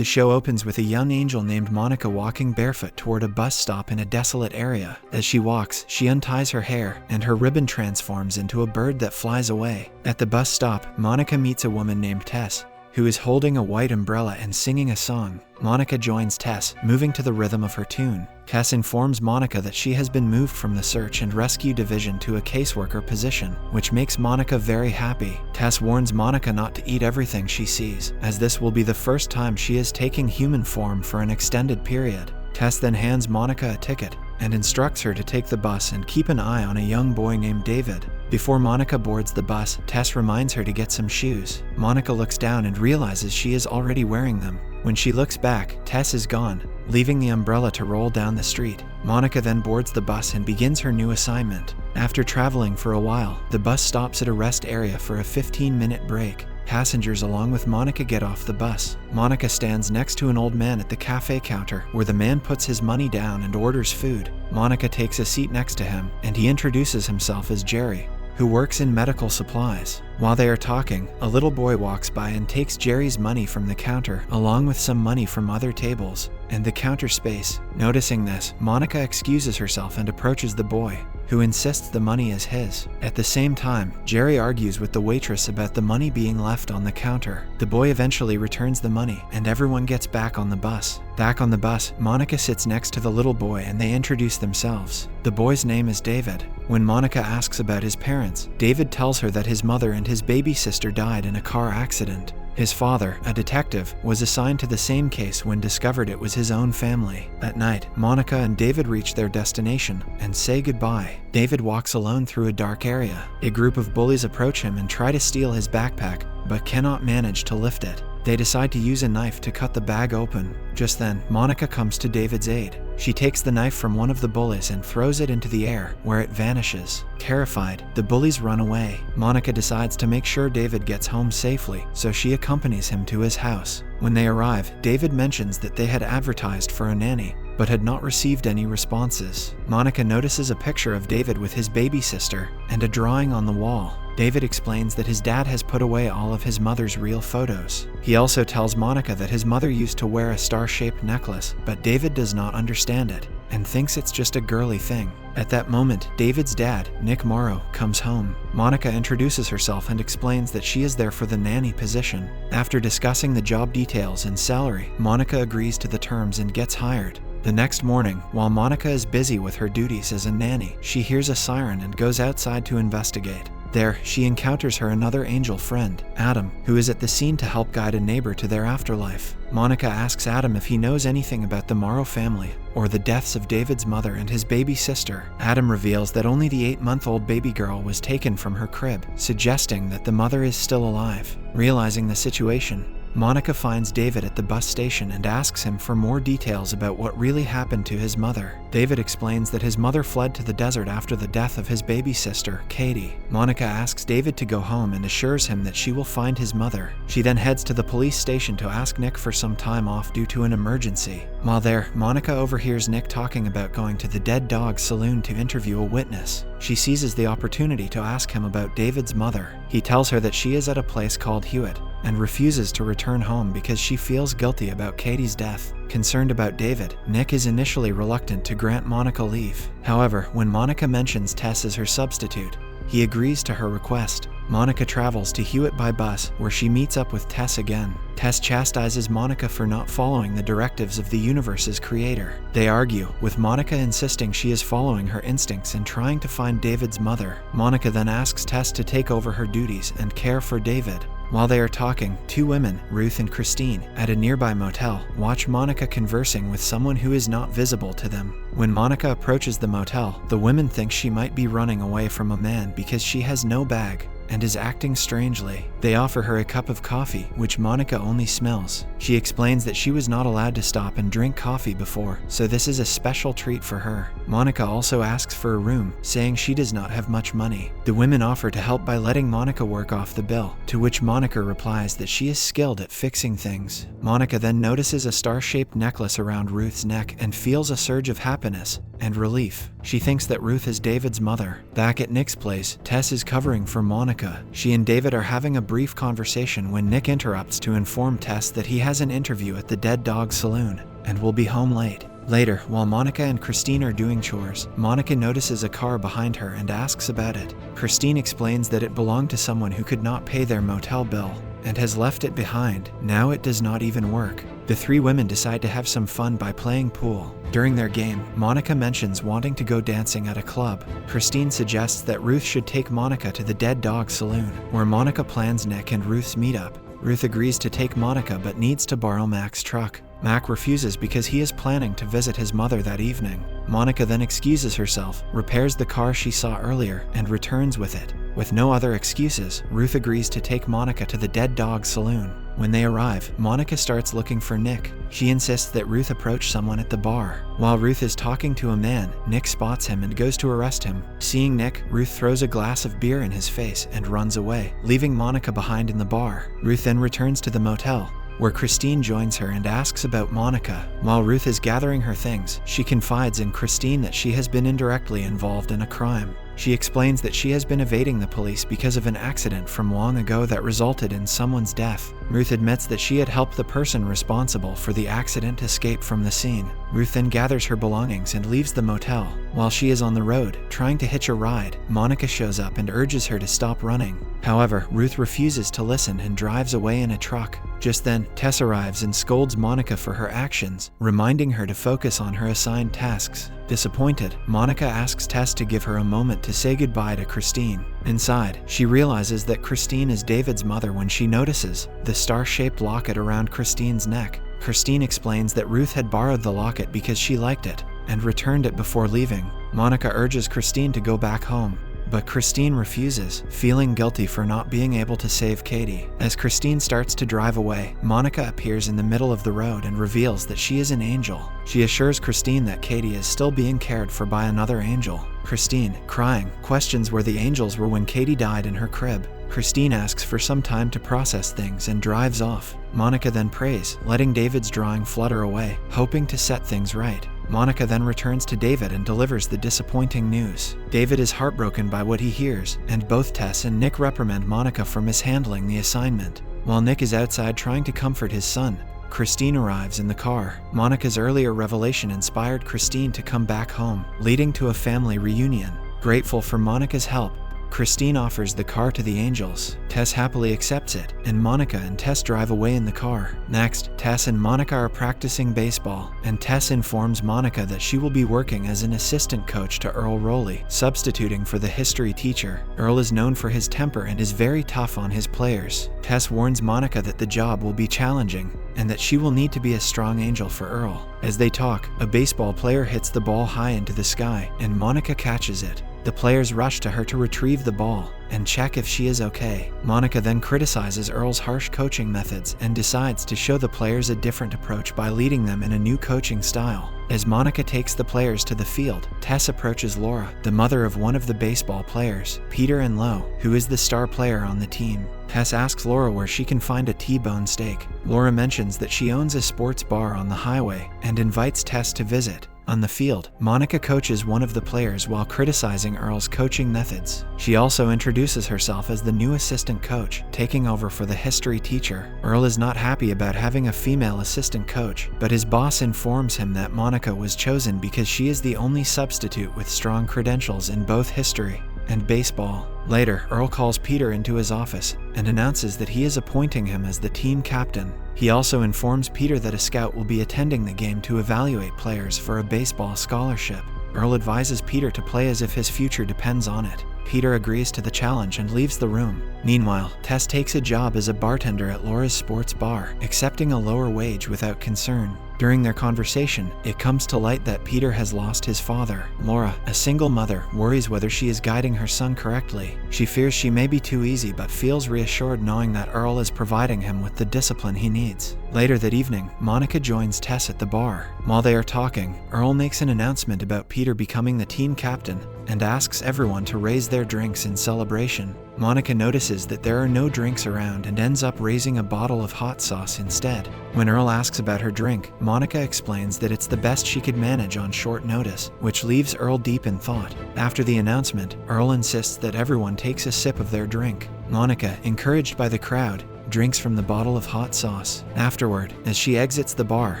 The show opens with a young angel named Monica walking barefoot toward a bus stop in a desolate area. As she walks, she unties her hair, and her ribbon transforms into a bird that flies away. At the bus stop, Monica meets a woman named Tess, who is holding a white umbrella and singing a song. Monica joins Tess, moving to the rhythm of her tune. Tess informs Monica that she has been moved from the search and rescue division to a caseworker position, which makes Monica very happy. Tess warns Monica not to eat everything she sees, as this will be the first time she is taking human form for an extended period. Tess then hands Monica a ticket and instructs her to take the bus and keep an eye on a young boy named David. Before Monica boards the bus, Tess reminds her to get some shoes. Monica looks down and realizes she is already wearing them. When she looks back, Tess is gone, leaving the umbrella to roll down the street. Monica then boards the bus and begins her new assignment. After traveling for a while, the bus stops at a rest area for a 15-minute break. Passengers along with Monica get off the bus. Monica stands next to an old man at the cafe counter, where the man puts his money down and orders food. Monica takes a seat next to him, and he introduces himself as Jerry, who works in medical supplies. While they are talking, a little boy walks by and takes Jerry's money from the counter, along with some money from other tables and the counter space. Noticing this, Monica excuses herself and approaches the boy, who insists the money is his. At the same time, Jerry argues with the waitress about the money being left on the counter. The boy eventually returns the money, and everyone gets back on the bus. Back on the bus, Monica sits next to the little boy and they introduce themselves. The boy's name is David. When Monica asks about his parents, David tells her that his mother and his baby sister died in a car accident. His father, a detective, was assigned to the same case when discovered it was his own family. At night, Monica and David reach their destination and say goodbye. David walks alone through a dark area. A group of bullies approach him and try to steal his backpack, but cannot manage to lift it. They decide to use a knife to cut the bag open. Just then, Monica comes to David's aid. She takes the knife from one of the bullies and throws it into the air, where it vanishes. Terrified, the bullies run away. Monica decides to make sure David gets home safely, so she accompanies him to his house. When they arrive, David mentions that they had advertised for a nanny, but had not received any responses. Monica notices a picture of David with his baby sister and a drawing on the wall. David explains that his dad has put away all of his mother's real photos. He also tells Monica that his mother used to wear a star-shaped necklace, but David does not understand it and thinks it's just a girly thing. At that moment, David's dad, Maro, comes home. Monica introduces herself and explains that she is there for the nanny position. After discussing the job details and salary, Monica agrees to the terms and gets hired. The next morning, while Monica is busy with her duties as a nanny, she hears a siren and goes outside to investigate. There, she encounters her another angel friend, Adam, who is at the scene to help guide a neighbor to their afterlife. Monica asks Adam if he knows anything about the Maro family, or the deaths of David's mother and his baby sister. Adam reveals that only the 8-month-old baby girl was taken from her crib, suggesting that the mother is still alive. Realizing the situation, Monica finds David at the bus station and asks him for more details about what really happened to his mother. David explains that his mother fled to the desert after the death of his baby sister, Katie. Monica asks David to go home and assures him that she will find his mother. She then heads to the police station to ask Nick for some time off due to an emergency. While there, Monica overhears Nick talking about going to the Dead Dog Saloon to interview a witness. She seizes the opportunity to ask him about David's mother. He tells her that she is at a place called Hewitt and refuses to return home because she feels guilty about Katie's death. Concerned about David, Nick is initially reluctant to grant Monica leave. However, when Monica mentions Tess as her substitute, he agrees to her request. Monica travels to Hewitt by bus, where she meets up with Tess again. Tess chastises Monica for not following the directives of the universe's creator. They argue, with Monica insisting she is following her instincts and trying to find David's mother. Monica then asks Tess to take over her duties and care for David. While they are talking, two women, Ruth and Christine, at a nearby motel, watch Monica conversing with someone who is not visible to them. When Monica approaches the motel, the women think she might be running away from a man because she has no bag and is acting strangely. They offer her a cup of coffee, which Monica only smells. She explains that she was not allowed to stop and drink coffee before, so this is a special treat for her. Monica also asks for a room, saying she does not have much money. The women offer to help by letting Monica work off the bill, to which Monica replies that she is skilled at fixing things. Monica then notices a star-shaped necklace around Ruth's neck and feels a surge of happiness and relief. She thinks that Ruth is David's mother. Back at Nick's place, Tess is covering for Monica Monica. She and David are having a brief conversation when Nick interrupts to inform Tess that he has an interview at the Dead Dog Saloon and will be home late. Later, while Monica and Christine are doing chores, Monica notices a car behind her and asks about it. Christine explains that it belonged to someone who could not pay their motel bill and has left it behind. Now it does not even work. The three women decide to have some fun by playing pool. During their game, Monica mentions wanting to go dancing at a club. Christine suggests that Ruth should take Monica to the Dead Dog Saloon, where Monica plans Nick and Ruth's meetup. Ruth agrees to take Monica but needs to borrow Mac's truck. Mac refuses because he is planning to visit his mother that evening. Monica then excuses herself, repairs the car she saw earlier, and returns with it. With no other excuses, Ruth agrees to take Monica to the Dead Dog Saloon. When they arrive, Monica starts looking for Nick. She insists that Ruth approach someone at the bar. While Ruth is talking to a man, Nick spots him and goes to arrest him. Seeing Nick, Ruth throws a glass of beer in his face and runs away, leaving Monica behind in the bar. Ruth then returns to the motel, where Christine joins her and asks about Monica. While Ruth is gathering her things, she confides in Christine that she has been indirectly involved in a crime. She explains that she has been evading the police because of an accident from long ago that resulted in someone's death. Ruth admits that she had helped the person responsible for the accident escape from the scene. Ruth then gathers her belongings and leaves the motel. While she is on the road, trying to hitch a ride, Monica shows up and urges her to stop running. However, Ruth refuses to listen and drives away in a truck. Just then, Tess arrives and scolds Monica for her actions, reminding her to focus on her assigned tasks. Disappointed, Monica asks Tess to give her a moment to say goodbye to Christine. Inside, she realizes that Christine is David's mother when she notices the star-shaped locket around Christine's neck. Christine explains that Ruth had borrowed the locket because she liked it and returned it before leaving. Monica urges Christine to go back home, but Christine refuses, feeling guilty for not being able to save Katie. As Christine starts to drive away, Monica appears in the middle of the road and reveals that she is an angel. She assures Christine that Katie is still being cared for by another angel. Christine, crying, questions where the angels were when Katie died in her crib. Christine asks for some time to process things and drives off. Monica then prays, letting David's drawing flutter away, hoping to set things right. Monica then returns to David and delivers the disappointing news. David is heartbroken by what he hears, and both Tess and Nick reprimand Monica for mishandling the assignment. While Nick is outside trying to comfort his son, Christine arrives in the car. Monica's earlier revelation inspired Christine to come back home, leading to a family reunion. Grateful for Monica's help, Christine offers the car to the angels. Tess happily accepts it, and Monica and Tess drive away in the car. Next, Tess and Monica are practicing baseball, and Tess informs Monica that she will be working as an assistant coach to Earl Rowley, substituting for the history teacher. Earl is known for his temper and is very tough on his players. Tess warns Monica that the job will be challenging, and that she will need to be a strong angel for Earl. As they talk, a baseball player hits the ball high into the sky, and Monica catches it. The players rush to her to retrieve the ball and check if she is okay. Monica then criticizes Earl's harsh coaching methods and decides to show the players a different approach by leading them in a new coaching style. As Monica takes the players to the field, Tess approaches Laura, the mother of one of the baseball players, Peter and Lo, who is the star player on the team. Tess asks Laura where she can find a T-bone steak. Laura mentions that she owns a sports bar on the highway and invites Tess to visit. On the field, Monica coaches one of the players while criticizing Earl's coaching methods. She also introduces herself as the new assistant coach, taking over for the history teacher. Earl is not happy about having a female assistant coach, but his boss informs him that Monica was chosen because she is the only substitute with strong credentials in both history and baseball. Later, Earl calls Peter into his office and announces that he is appointing him as the team captain. He also informs Peter that a scout will be attending the game to evaluate players for a baseball scholarship. Earl advises Peter to play as if his future depends on it. Peter agrees to the challenge and leaves the room. Meanwhile, Tess takes a job as a bartender at Laura's sports bar, accepting a lower wage without concern. During their conversation, it comes to light that Peter has lost his father. Laura, a single mother, worries whether she is guiding her son correctly. She fears she may be too easy but feels reassured knowing that Earl is providing him with the discipline he needs. Later that evening, Monica joins Tess at the bar. While they are talking, Earl makes an announcement about Peter becoming the team captain and asks everyone to raise their drinks in celebration. Monica notices that there are no drinks around and ends up raising a bottle of hot sauce instead. When Earl asks about her drink, Monica explains that it's the best she could manage on short notice, which leaves Earl deep in thought. After the announcement, Earl insists that everyone takes a sip of their drink. Monica, encouraged by the crowd, drinks from the bottle of hot sauce. Afterward, as she exits the bar,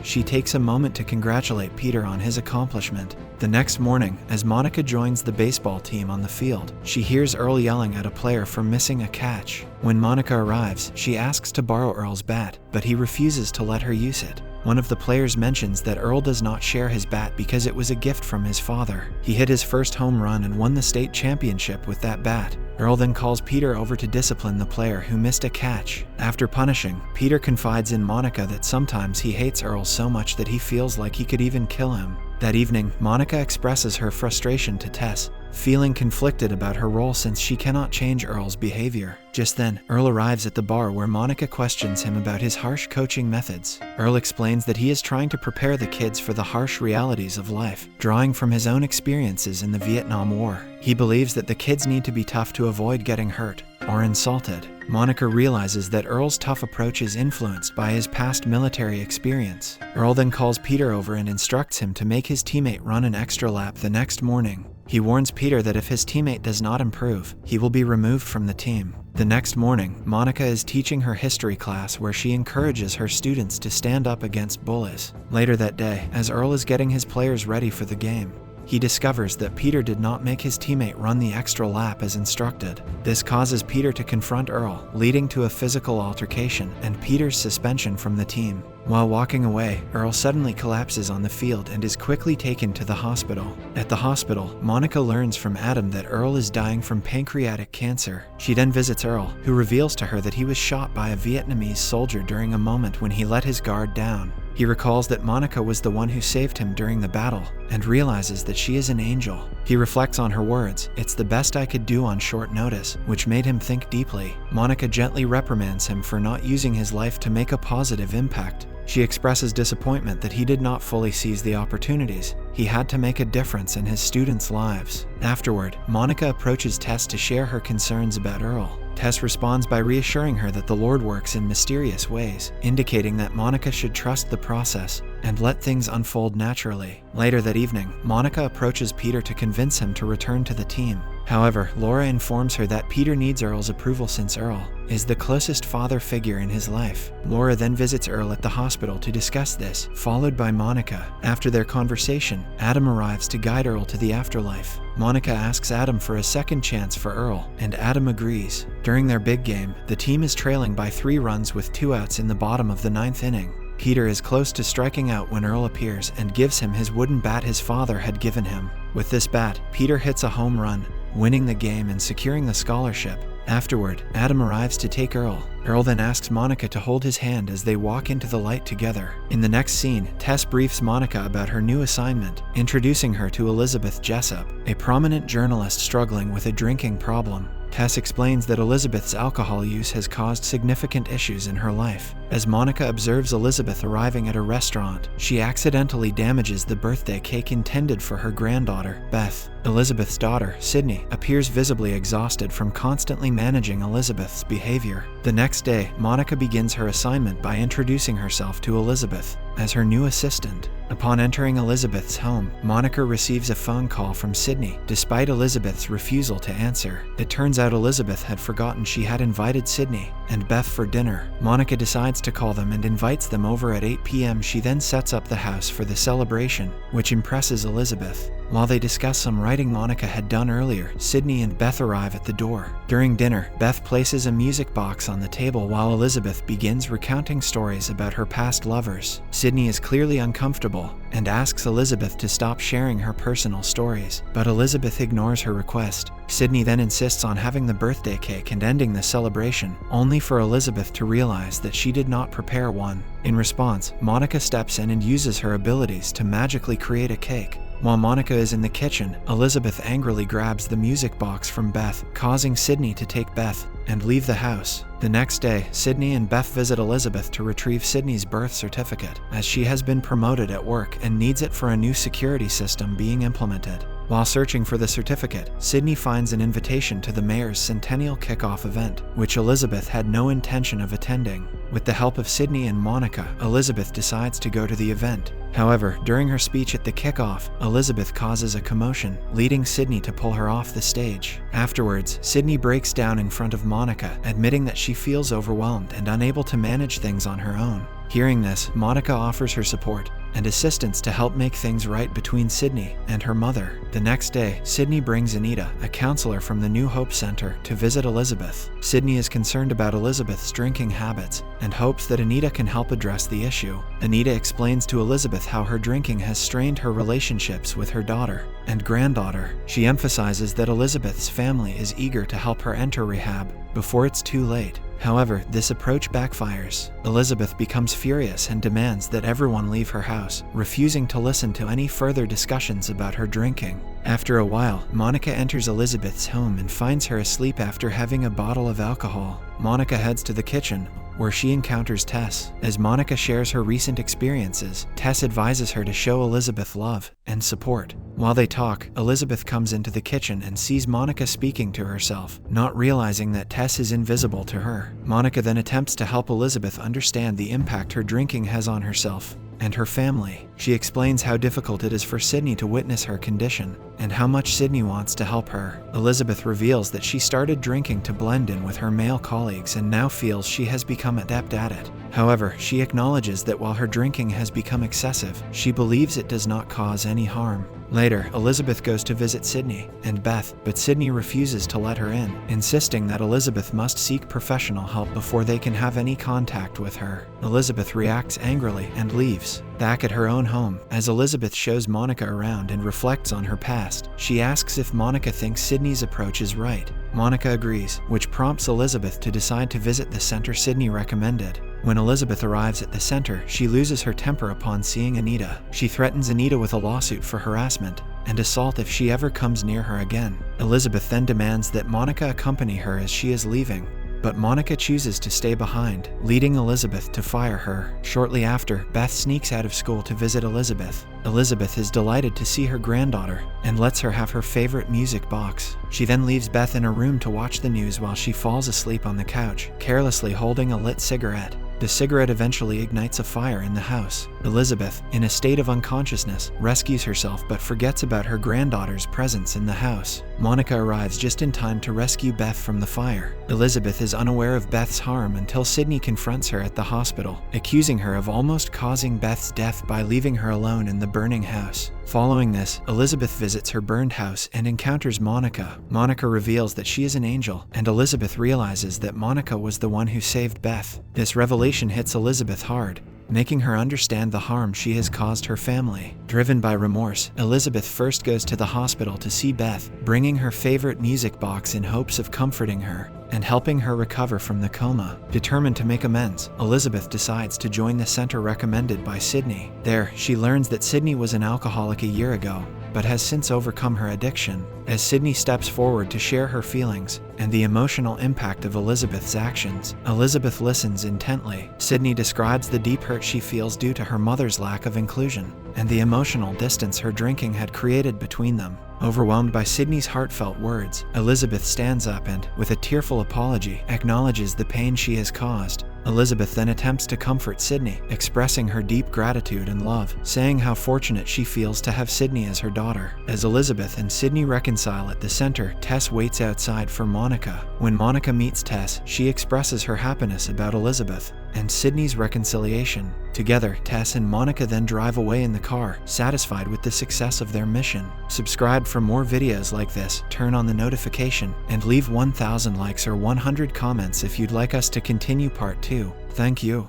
she takes a moment to congratulate Peter on his accomplishment. The next morning, as Monica joins the baseball team on the field, she hears Earl yelling at a player for missing a catch. When Monica arrives, she asks to borrow Earl's bat, but he refuses to let her use it. One of the players mentions that Earl does not share his bat because it was a gift from his father. He hit his first home run and won the state championship with that bat. Earl then calls Peter over to discipline the player who missed a catch. After punishing, Peter confides in Monica that sometimes he hates Earl so much that he feels like he could even kill him. That evening, Monica expresses her frustration to Tess, feeling conflicted about her role since she cannot change Earl's behavior. Just then, Earl arrives at the bar where Monica questions him about his harsh coaching methods. Earl explains that he is trying to prepare the kids for the harsh realities of life, drawing from his own experiences in the Vietnam War. He believes that the kids need to be tough to avoid getting hurt or insulted. Monica realizes that Earl's tough approach is influenced by his past military experience. Earl then calls Peter over and instructs him to make his teammate run an extra lap the next morning. He warns Peter that if his teammate does not improve, he will be removed from the team. The next morning, Monica is teaching her history class where she encourages her students to stand up against bullies. Later that day, as Earl is getting his players ready for the game, he discovers that Peter did not make his teammate run the extra lap as instructed. This causes Peter to confront Earl, leading to a physical altercation and Peter's suspension from the team. While walking away, Earl suddenly collapses on the field and is quickly taken to the hospital. At the hospital, Monica learns from Adam that Earl is dying from pancreatic cancer. She then visits Earl, who reveals to her that he was shot by a Vietnamese soldier during a moment when he let his guard down. He recalls that Monica was the one who saved him during the battle and realizes that she is an angel. He reflects on her words, "It's the best I could do on short notice," which made him think deeply. Monica gently reprimands him for not using his life to make a positive impact. She expresses disappointment that he did not fully seize the opportunities. He had to make a difference in his students' lives. Afterward, Monica approaches Tess to share her concerns about Earl. Tess responds by reassuring her that the Lord works in mysterious ways, indicating that Monica should trust the process and let things unfold naturally. Later that evening, Monica approaches Peter to convince him to return to the team. However, Laura informs her that Peter needs Earl's approval since Earl is the closest father figure in his life. Laura then visits Earl at the hospital to discuss this, followed by Monica. After their conversation, Adam arrives to guide Earl to the afterlife. Monica asks Adam for a second chance for Earl, and Adam agrees. During their big game, the team is trailing by 3 runs with 2 outs in the bottom of the 9th inning. Peter is close to striking out when Earl appears and gives him his wooden bat his father had given him. With this bat, Peter hits a home run, winning the game and securing the scholarship. Afterward, Adam arrives to take Earl. Earl then asks Monica to hold his hand as they walk into the light together. In the next scene, Tess briefs Monica about her new assignment, introducing her to Elizabeth Jessup, a prominent journalist struggling with a drinking problem. Tess explains that Elizabeth's alcohol use has caused significant issues in her life. As Monica observes Elizabeth arriving at a restaurant, she accidentally damages the birthday cake intended for her granddaughter, Beth. Elizabeth's daughter, Sydney, appears visibly exhausted from constantly managing Elizabeth's behavior. The next day, Monica begins her assignment by introducing herself to Elizabeth as her new assistant. Upon entering Elizabeth's home, Monica receives a phone call from Sydney, despite Elizabeth's refusal to answer. It turns out Elizabeth had forgotten she had invited Sydney and Beth for dinner. Monica decides to call them and invites them over at 8 p.m. She then sets up the house for the celebration, which impresses Elizabeth. While they discuss some writing Monica had done earlier, Sydney and Beth arrive at the door. During dinner, Beth places a music box on the table while Elizabeth begins recounting stories about her past lovers. Sydney is clearly uncomfortable and asks Elizabeth to stop sharing her personal stories, but Elizabeth ignores her request. Sydney then insists on having the birthday cake and ending the celebration, only for Elizabeth to realize that she did not prepare one. In response, Monica steps in and uses her abilities to magically create a cake. While Monica is in the kitchen, Elizabeth angrily grabs the music box from Beth, causing Sydney to take Beth and leave the house. The next day, Sydney and Beth visit Elizabeth to retrieve Sydney's birth certificate, as she has been promoted at work and needs it for a new security system being implemented. While searching for the certificate, Sydney finds an invitation to the mayor's centennial kickoff event, which Elizabeth had no intention of attending. With the help of Sydney and Monica, Elizabeth decides to go to the event. However, during her speech at the kickoff, Elizabeth causes a commotion, leading Sydney to pull her off the stage. Afterwards, Sydney breaks down in front of Monica, admitting that she feels overwhelmed and unable to manage things on her own. Hearing this, Monica offers her support and assistance to help make things right between Sydney and her mother. The next day, Sydney brings Anita, a counselor from the New Hope Center, to visit Elizabeth. Sydney is concerned about Elizabeth's drinking habits and hopes that Anita can help address the issue. Anita explains to Elizabeth how her drinking has strained her relationships with her daughter and granddaughter. She emphasizes that Elizabeth's family is eager to help her enter rehab before it's too late. However, this approach backfires. Elizabeth becomes furious and demands that everyone leave her house, refusing to listen to any further discussions about her drinking. After a while, Monica enters Elizabeth's home and finds her asleep after having a bottle of alcohol. Monica heads to the kitchen, where she encounters Tess. As Monica shares her recent experiences, Tess advises her to show Elizabeth love and support. While they talk, Elizabeth comes into the kitchen and sees Monica speaking to herself, not realizing that Tess is invisible to her. Monica then attempts to help Elizabeth understand the impact her drinking has on herself and her family. She explains how difficult it is for Sydney to witness her condition and how much Sydney wants to help her. Elizabeth reveals that she started drinking to blend in with her male colleagues and now feels she has become adept at it. However, she acknowledges that while her drinking has become excessive, she believes it does not cause any harm. Later, Elizabeth goes to visit Sydney and Beth, but Sydney refuses to let her in, insisting that Elizabeth must seek professional help before they can have any contact with her. Elizabeth reacts angrily and leaves. Back at her own home, as Elizabeth shows Monica around and reflects on her past, she asks if Monica thinks Sydney's approach is right. Monica agrees, which prompts Elizabeth to decide to visit the center Sydney recommended. When Elizabeth arrives at the center, she loses her temper upon seeing Anita. She threatens Anita with a lawsuit for harassment and assault if she ever comes near her again. Elizabeth then demands that Monica accompany her as she is leaving, but Monica chooses to stay behind, leading Elizabeth to fire her. Shortly after, Beth sneaks out of school to visit Elizabeth. Elizabeth is delighted to see her granddaughter and lets her have her favorite music box. She then leaves Beth in her room to watch the news while she falls asleep on the couch, carelessly holding a lit cigarette. The cigarette eventually ignites a fire in the house. Elizabeth, in a state of unconsciousness, rescues herself but forgets about her granddaughter's presence in the house. Monica arrives just in time to rescue Beth from the fire. Elizabeth is unaware of Beth's harm until Sydney confronts her at the hospital, accusing her of almost causing Beth's death by leaving her alone in the burning house. Following this, Elizabeth visits her burned house and encounters Monica. Monica reveals that she is an angel, and Elizabeth realizes that Monica was the one who saved Beth. This revelation hits Elizabeth hard, making her understand the harm she has caused her family. Driven by remorse, Elizabeth first goes to the hospital to see Beth, bringing her favorite music box in hopes of comforting her and helping her recover from the coma. Determined to make amends, Elizabeth decides to join the center recommended by Sydney. There, she learns that Sydney was an alcoholic a year ago, but has since overcome her addiction. As Sydney steps forward to share her feelings and the emotional impact of Elizabeth's actions, Elizabeth listens intently. Sydney describes the deep hurt she feels due to her mother's lack of inclusion and the emotional distance her drinking had created between them. Overwhelmed by Sydney's heartfelt words, Elizabeth stands up and, with a tearful apology, acknowledges the pain she has caused. Elizabeth then attempts to comfort Sydney, expressing her deep gratitude and love, saying how fortunate she feels to have Sydney as her daughter. As Elizabeth and Sydney reconcile at the center, Tess waits outside for Monica. When Monica meets Tess, she expresses her happiness about Elizabeth and Sydney's reconciliation. Together, Tess and Monica then drive away in the car, satisfied with the success of their mission. Subscribe for more videos like this, turn on the notification, and leave 1,000 likes or 100 comments if you'd like us to continue part 2. Thank you.